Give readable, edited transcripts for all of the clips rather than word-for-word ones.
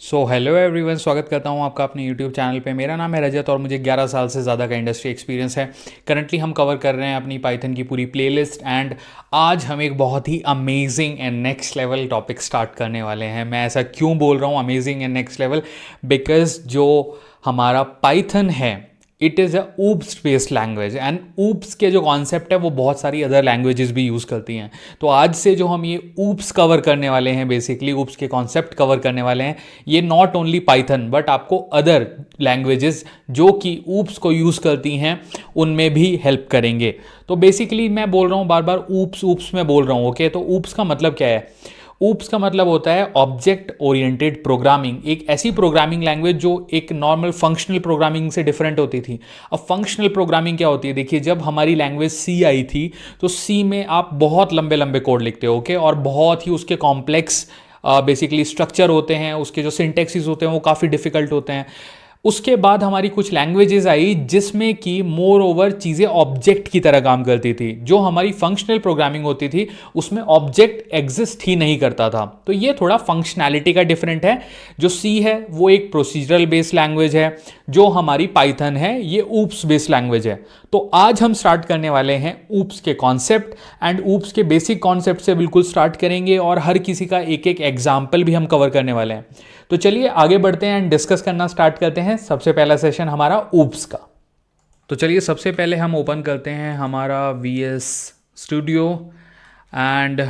So hello everyone, स्वागत करता हूं आपका अपने यूट्यूब चैनल पे। मेरा नाम है रजत और मुझे 11 साल से ज़्यादा का इंडस्ट्री एक्सपीरियंस है। करंटली हम कवर कर रहे हैं अपनी पाइथन की पूरी प्लेलिस्ट एंड आज हम एक बहुत ही amazing and next level topic start करने वाले हैं। मैं ऐसा क्यों बोल रहा हूँ amazing and next level? Because जो हमारा पाइथन है it is a OOPs based language and OOPs के जो कॉन्सेप्ट है वो बहुत सारी अदर लैंग्वेजेस भी यूज़ करती हैं। तो आज से जो हम ये ऊप्स कवर करने वाले हैं, बेसिकली ऊप्स के कॉन्सेप्ट कवर करने वाले हैं, ये नॉट ओनली पाइथन बट आपको अदर लैंग्वेजेस जो कि ऊप्स को यूज़ करती हैं उनमें भी हेल्प करेंगे। तो बेसिकली मैं बोल रहा हूँ बार बार ऊप्स ऊप्स में बोल रहा हूँ। ओके, तो ऊप्स का मतलब क्या है? ऊप्स का मतलब होता है ऑब्जेक्ट ओरिएंटेड प्रोग्रामिंग, एक ऐसी प्रोग्रामिंग लैंग्वेज जो एक नॉर्मल फंक्शनल प्रोग्रामिंग से डिफरेंट होती थी। अब फंक्शनल प्रोग्रामिंग क्या होती है? देखिए, जब हमारी लैंग्वेज सी आई थी तो सी में आप बहुत लंबे लंबे कोड लिखते हो, ओके, और बहुत ही उसके कॉम्प्लेक्स बेसिकली स्ट्रक्चर होते हैं, उसके जो सिंटेक्सिस होते हैं वो काफ़ी डिफिकल्ट होते हैं। उसके बाद हमारी कुछ लैंग्वेजेस आई जिसमें कि मोर ओवर चीज़ें ऑब्जेक्ट की तरह काम करती थी। जो हमारी फंक्शनल प्रोग्रामिंग होती थी उसमें ऑब्जेक्ट एग्जिस्ट ही नहीं करता था। तो ये थोड़ा फंक्शनैलिटी का डिफरेंट है। जो सी है वो एक प्रोसीजरल बेस्ड लैंग्वेज है, जो हमारी पाइथन है ये ऊप्स बेस्ड लैंग्वेज है। तो आज हम स्टार्ट करने वाले हैं ऊप्स के कॉन्सेप्ट एंड ऊप्स के बेसिक कॉन्सेप्ट से बिल्कुल स्टार्ट करेंगे और हर किसी का एक एक एग्जाम्पल भी हम कवर करने वाले हैं। तो चलिए आगे बढ़ते हैं एंड डिस्कस करना स्टार्ट करते हैं। सबसे पहला सेशन हमारा ऊप्स का। तो चलिए सबसे पहले हम ओपन करते हैं हमारा VS studio and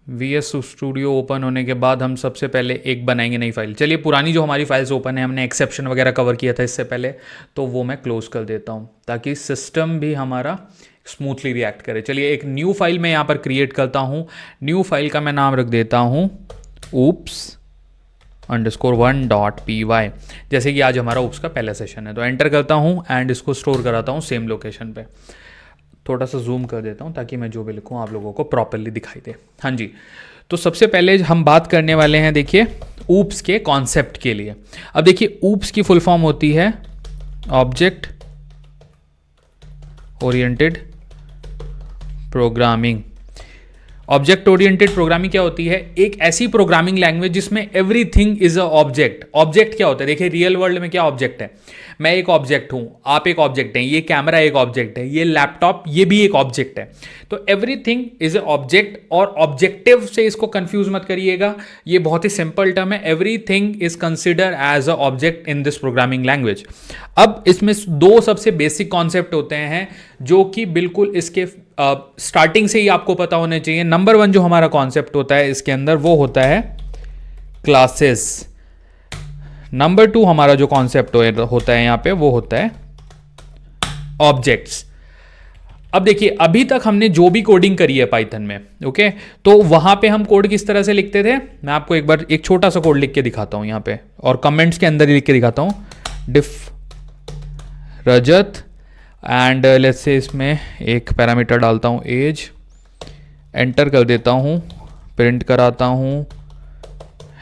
VS studio open होने के बाद हम सबसे पहले एक बनाएंगे नई फाइल। चलिए पुरानी जो हमारी फाइल्स ओपन है, हमने एक्सेप्शन वगैरह कवर किया था इससे पहले, तो वो मैं क्लोज कर देता हूँ ताकि सिस्टम भी हमारा स्मूथली रिएक्ट करे। चलिए एक न्यू फाइल मैं यहाँ पर क्रिएट करता हूँ। न्यू फाइल का मैं नाम रख देता हूँ oops_1.py। जैसे कि आज हमारा oops का पहला सेशन है, तो एंटर करता हूँ एंड इसको स्टोर कराता हूँ सेम लोकेशन पे। थोड़ा सा जूम कर देता हूँ ताकि मैं जो भी लिखूँ आप लोगों को प्रॉपरली दिखाई दे। हाँ जी, तो सबसे पहले हम बात करने वाले हैं, देखिए, oops के कॉन्सेप्ट के लिए। अब देखिए oops की फुल फॉर्म होती है object oriented programming. Object oriented programming क्या होती है? एक ऐसी प्रोग्रामिंग लैंग्वेज जिसमें everything is a object. Object क्या होता है? देखिए रियल वर्ल्ड में क्या ऑब्जेक्ट है? मैं एक ऑब्जेक्ट हूं, आप एक ऑब्जेक्ट हैं, ये कैमरा एक ऑब्जेक्ट है, ये लैपटॉप ये भी एक ऑब्जेक्ट है। तो एवरीथिंग इज अ ऑब्जेक्ट, और ऑब्जेक्टिव से इसको कंफ्यूज मत करिएगा, ये बहुत ही सिंपल टर्म है। Everything is consider as a object in this programming language. अब इसमें दो सबसे बेसिक कॉन्सेप्ट होते हैं जो कि बिल्कुल इसके स्टार्टिंग से ही आपको पता होने चाहिए। नंबर 1 जो हमारा कॉन्सेप्ट होता है इसके अंदर वो होता है क्लासेस। नंबर 2 हमारा जो कॉन्सेप्ट होता है यहाँ पे वो होता है ऑब्जेक्ट्स। अब देखिए अभी तक हमने जो भी कोडिंग करी है पाइथन में, ओके, तो वहां पे हम कोड किस तरह से लिखते थे? मैं आपको एक बार एक छोटा सा कोड लिख के दिखाता हूं यहाँ पे, और कमेंट्स के अंदर ही लिख के दिखाता हूं। डिफ रजत एंड लेट्स से इसमें एक पैरामीटर डालता हूँ एज, एंटर कर देता हूँ, प्रिंट कराता हूँ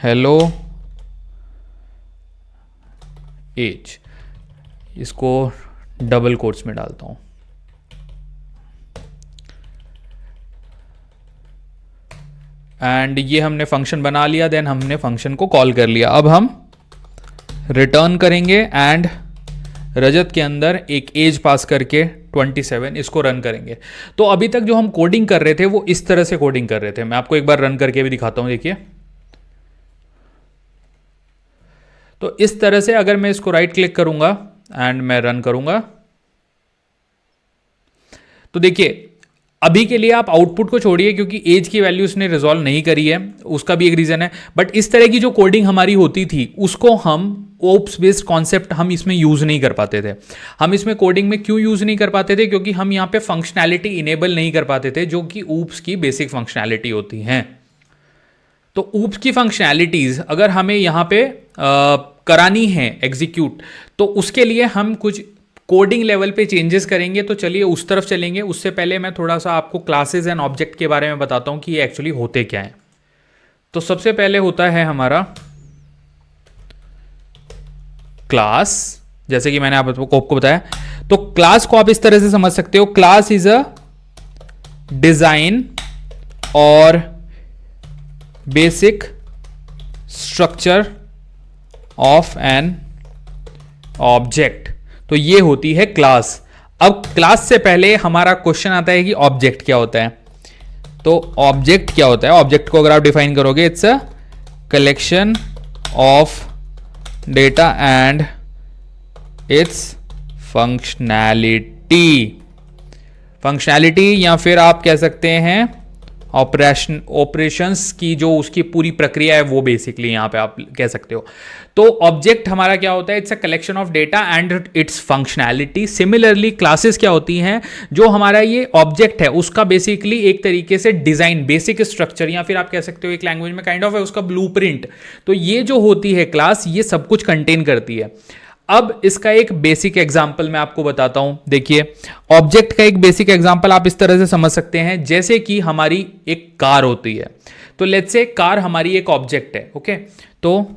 हेलो एज, इसको डबल कोट्स में डालता हूँ। एंड ये हमने फंक्शन बना लिया, देन हमने फंक्शन को कॉल कर लिया। अब हम रिटर्न करेंगे एंड रजत के अंदर एक एज पास करके 27 इसको रन करेंगे। तो अभी तक जो हम कोडिंग कर रहे थे वो इस तरह से कोडिंग कर रहे थे। मैं आपको एक बार रन करके भी दिखाता हूं, देखिए। तो इस तरह से अगर मैं इसको राइट क्लिक करूंगा एंड मैं रन करूंगा तो देखिए अभी के लिए आप आउटपुट को छोड़िए क्योंकि एज की वैल्यू उसने रिजॉल्व नहीं करी है, उसका भी एक रीजन है। बट इस तरह की जो कोडिंग हमारी होती थी उसको हम ओप्स बेस्ड कॉन्सेप्ट हम इसमें यूज नहीं कर पाते थे। हम इसमें कोडिंग में क्यों यूज नहीं कर पाते थे? क्योंकि हम यहाँ पे फंक्शनैलिटी इनेबल नहीं कर पाते थे जो कि oops की बेसिक फंक्शनैलिटी होती हैं। तो oops की फंक्शनैलिटीज अगर हमें यहाँ पे करानी है एग्जीक्यूट, तो उसके लिए हम कुछ कोडिंग लेवल पे चेंजेस करेंगे। तो चलिए उस तरफ चलेंगे। उससे पहले मैं थोड़ा सा आपको क्लासेस एंड ऑब्जेक्ट के बारे में बताता हूँ कि ये एक्चुअली होते क्या हैं। तो सबसे पहले होता है हमारा क्लास, जैसे कि मैंने आपको बताया। तो क्लास को आप इस तरह से समझ सकते हो, क्लास इज अ डिजाइन और basic structure of an object, तो ये होती है क्लास। अब क्लास से पहले हमारा क्वेश्चन आता है कि ऑब्जेक्ट क्या होता है। तो ऑब्जेक्ट क्या होता है? ऑब्जेक्ट को अगर आप डिफाइन करोगे, it's a collection of data and it's functionality या फिर आप कह सकते हैं ऑपरेशंस की जो उसकी पूरी प्रक्रिया है, वो बेसिकली यहां पे आप कह सकते हो। तो ऑब्जेक्ट हमारा क्या होता है? It's a collection of data and it's functionality. Similarly classes क्या होती हैं? जो हमारा ये ऑब्जेक्ट है उसका बेसिकली एक तरीके से डिजाइन, बेसिक स्ट्रक्चर, या फिर आप कह सकते हो एक लैंग्वेज में काइंड ऑफ है उसका ब्लूप्रिंट। तो ये जो होती है क्लास, ये सब कुछ कंटेन करती है। अब इसका एक बेसिक एग्जांपल मैं आपको बताता हूं। देखिए, ऑब्जेक्ट का एक बेसिक एग्जांपल आप इस तरह से समझ सकते हैं, जैसे कि हमारी एक कार होती है। तो लेट्स से कार हमारी एक ऑब्जेक्ट है। ओके, तो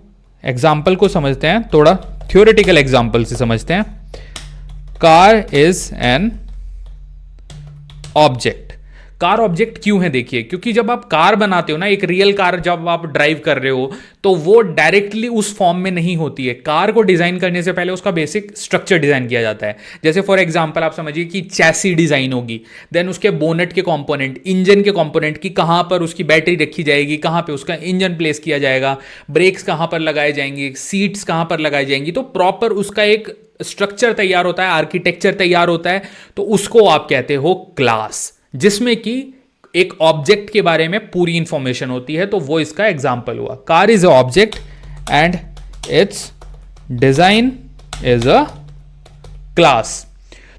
एग्जांपल को समझते हैं, थोड़ा थ्योरेटिकल एग्जांपल से समझते हैं। Car is an object. Car object क्यों है? देखिए, क्योंकि जब आप कार बनाते हो ना, एक रियल कार जब आप ड्राइव कर रहे हो, तो वो डायरेक्टली उस फॉर्म में नहीं होती है। कार को डिजाइन करने से पहले उसका बेसिक स्ट्रक्चर डिजाइन किया जाता है। जैसे फॉर एग्जांपल आप समझिए कि चैसी डिजाइन होगी, देन उसके बोनेट के कंपोनेंट, इंजन के कंपोनेंट की कहां पर उसकी बैटरी रखी जाएगी, कहां पे उसका इंजन प्लेस किया जाएगा, ब्रेक्स कहां पर लगाए जाएंगे, सीट्स कहां पर लगाई जाएंगी। तो प्रॉपर उसका एक स्ट्रक्चर तैयार होता है, आर्किटेक्चर तैयार होता है। तो उसको आप कहते हो क्लास, जिसमें कि एक ऑब्जेक्ट के बारे में पूरी इंफॉर्मेशन होती है। तो वो इसका एग्जांपल हुआ। Car is a object and it's design is a class.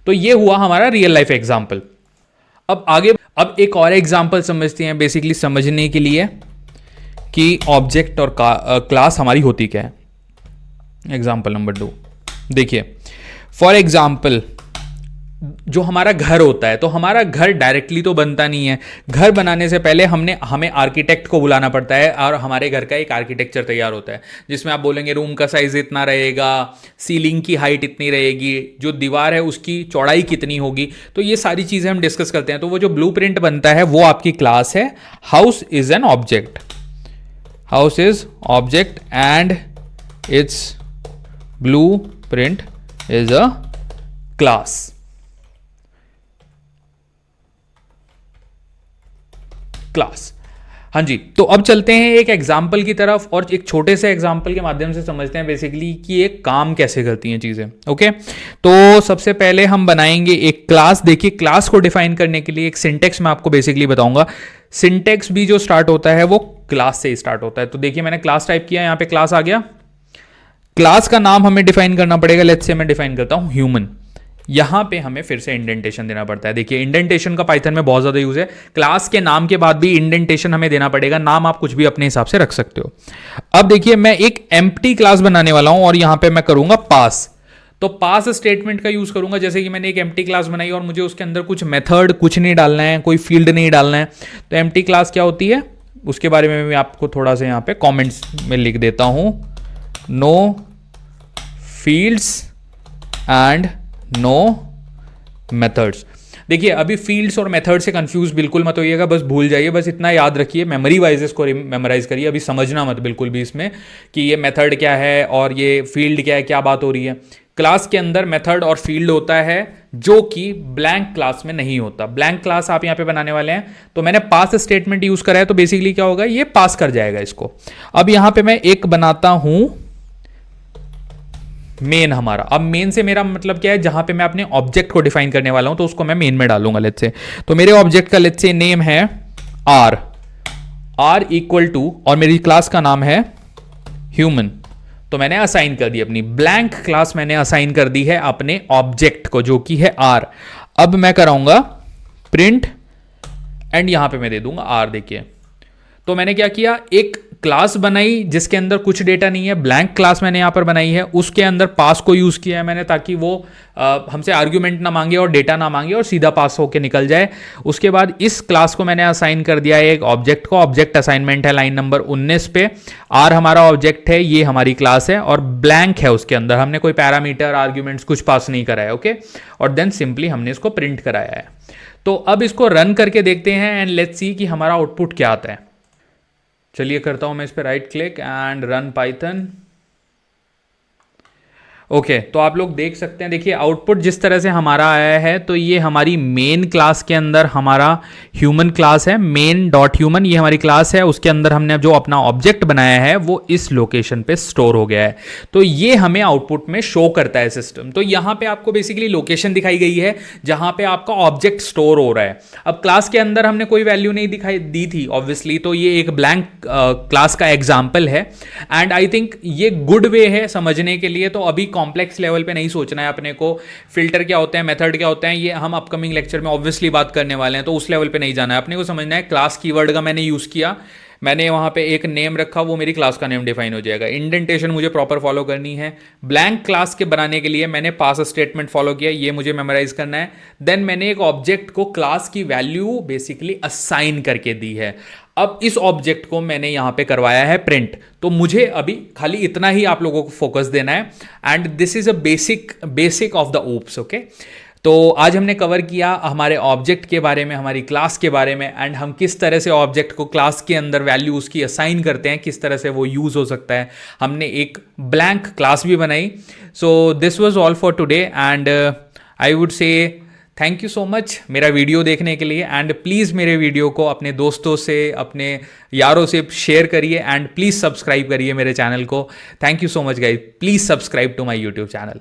तो ये हुआ हमारा रियल लाइफ एग्जांपल। अब आगे अब एक और एग्जांपल समझते हैं, बेसिकली समझने के लिए कि ऑब्जेक्ट और क्लास हमारी होती क्या है। एग्जांपल नंबर 2 देखिए, फॉर एग्जांपल जो हमारा घर होता है, तो हमारा घर डायरेक्टली तो बनता नहीं है। घर बनाने से पहले हमें आर्किटेक्ट को बुलाना पड़ता है, और हमारे घर का एक आर्किटेक्चर तैयार होता है, जिसमें आप बोलेंगे रूम का साइज इतना रहेगा, सीलिंग की हाइट इतनी रहेगी, जो दीवार है उसकी चौड़ाई कितनी होगी। तो ये सारी चीज़ें हम डिस्कस करते हैं। तो वो जो ब्लूप्रिंट बनता है वो आपकी क्लास है। House is an object, house is object and it's blueprint is a class. Class, हाँ जी। तो अब चलते हैं एक एग्जाम्पल की तरफ, और एक छोटे से एग्जाम्पल के माध्यम से समझते हैं बेसिकली कि ये काम कैसे करती हैं चीजें। ओके, तो सबसे पहले हम बनाएंगे एक क्लास। देखिए, क्लास को डिफाइन करने के लिए एक सिंटेक्स मैं आपको बेसिकली बताऊंगा। सिंटेक्स भी जो स्टार्ट होता है वो क्लास से ही स्टार्ट होता है। तो देखिए, मैंने क्लास टाइप किया, यहां पे क्लास आ गया। क्लास का नाम हमें डिफाइन करना पड़ेगा। लेट्स से मैं डिफाइन करता हूं ह्यूमन। यहां पे हमें फिर से इंडेंटेशन देना पड़ता है। देखिए, इंडेंटेशन का पाइथन में बहुत ज्यादा यूज है। क्लास के नाम के बाद भी इंडेंटेशन हमें देना पड़ेगा। नाम आप कुछ भी अपने हिसाब से रख सकते हो। अब देखिए, मैं एक एम्प्टी क्लास बनाने वाला हूं, और यहां पे मैं करूंगा पास। तो पास स्टेटमेंट का यूज करूंगा। जैसे कि मैंने एक एम्प्टी क्लास बनाई और मुझे उसके अंदर कुछ मेथड कुछ नहीं डालना है, कोई फील्ड नहीं डालना है। तो एम्प्टी क्लास क्या होती है उसके बारे में मैं आपको थोड़ा सा यहां पे कमेंट्स में लिख देता हूं। No fields and no methods. देखिए, अभी फील्ड्स और मेथड से कंफ्यूज बिल्कुल मत होइएगा, बस भूल जाइए। बस इतना याद रखिए, मेमोरी वाइज इसको मेमोराइज करिए। अभी समझना मत बिल्कुल भी इसमें कि ये मेथड क्या है और ये फील्ड क्या है, क्या बात हो रही है। क्लास के अंदर मेथड और फील्ड होता है, जो कि ब्लैंक क्लास में नहीं होता। ब्लैंक क्लास आप यहां पे बनाने वाले हैं, तो मैंने पास स्टेटमेंट यूज करा है। तो बेसिकली क्या होगा, ये पास कर जाएगा इसको। अब यहां पे मैं एक बनाता हूं मेन हमारा। अब मेन से मेरा मतलब क्या है, जहां पे मैं अपने ऑब्जेक्ट को डिफाइन करने वाला हूं, तो उसको मैं मेन में डालूंगा। लेट्स से, तो मेरे ऑब्जेक्ट का लेट्स से नेम है आर, आर इक्वल टू, और मेरी क्लास का नाम है ह्यूमन। तो मैंने असाइन कर दी, अपनी ब्लैंक क्लास मैंने असाइन कर दी है अपने ऑब्जेक्ट को, जो कि है आर। अब मैं कराऊंगा प्रिंट, एंड यहां पे मैं दे दूंगा आर। देखिए, तो मैंने क्या किया, एक क्लास बनाई जिसके अंदर कुछ डेटा नहीं है, ब्लैंक क्लास मैंने यहां पर बनाई है। उसके अंदर पास को यूज किया है मैंने, ताकि वो हमसे आर्ग्यूमेंट ना मांगे और डेटा ना मांगे और सीधा पास होके निकल जाए। उसके बाद इस क्लास को मैंने असाइन कर दिया है एक ऑब्जेक्ट को। ऑब्जेक्ट असाइनमेंट है लाइन नंबर 19 पे। आर हमारा ऑब्जेक्ट है, ये हमारी क्लास है, और ब्लैंक है उसके अंदर। हमने कोई पैरामीटर आर्ग्यूमेंट्स कुछ पास नहीं करा है। ओके, और देन सिंपली हमने इसको प्रिंट कराया है। तो अब इसको रन करके देखते हैं, एंड लेट्स सी कि हमारा आउटपुट क्या आता है। चलिए, करता हूं मैं इस पर right click and run Python. Okay तो आप लोग देख सकते हैं, देखिए आउटपुट जिस तरह से हमारा आया है, तो ये हमारी मेन क्लास के अंदर हमारा ह्यूमन क्लास है, मेन डॉट ह्यूमन ये हमारी क्लास है, उसके अंदर हमने जो अपना ऑब्जेक्ट बनाया है वो इस लोकेशन पे स्टोर हो गया है। तो ये हमें आउटपुट में शो करता है सिस्टम। तो यहाँ पे आपको बेसिकली लोकेशन दिखाई गई है जहाँ पे आपका ऑब्जेक्ट स्टोर हो रहा है। अब क्लास के अंदर हमने कोई वैल्यू नहीं दिखाई दी थी ऑब्वियसली, तो ये एक ब्लैंक क्लास का एग्जाम्पल है एंड आई थिंक ये गुड वे है समझने के लिए। तो अभी कॉम्प्लेक्स लेवल पे नहीं सोचना है अपने को, फिल्टर क्या होते हैं, मेथड क्या होते हैं, ये हम अपकमिंग लेक्चर में ऑब्वियसली बात करने वाले हैं, तो उस लेवल पे नहीं जाना है। अपने को समझना है क्लास कीवर्ड का मैंने यूज़ किया, मैंने वहाँ पे एक नेम रखा, वो मेरी क्लास का नेम डिफाइन हो जाएगा। इंडेंटेशन मुझे प्रॉपर फॉलो करनी है। ब्लैंक क्लास के बनाने के लिए मैंने पास स्टेटमेंट फॉलो किया, ये मुझे मेमोराइज करना है। देन मैंने एक ऑब्जेक्ट को क्लास की वैल्यू बेसिकली असाइन करके दी है। अब इस ऑब्जेक्ट को मैंने यहाँ पे करवाया है प्रिंट, तो मुझे अभी खाली इतना ही आप लोगों को फोकस देना है and this is a basic of the OOPs. Okay, तो आज हमने कवर किया हमारे ऑब्जेक्ट के बारे में, हमारी क्लास के बारे में एंड हम किस तरह से ऑब्जेक्ट को क्लास के अंदर वैल्यू उसकी असाइन करते हैं, किस तरह से वो यूज़ हो सकता है। हमने एक ब्लैंक क्लास भी बनाई। So this was all for today and I would say thank you so much मेरा वीडियो देखने के लिए एंड प्लीज़ मेरे वीडियो को अपने दोस्तों से, अपने यारों से शेयर करिए एंड प्लीज़ सब्सक्राइब करिए मेरे चैनल को। Thank you so much guys, please subscribe to my YouTube channel.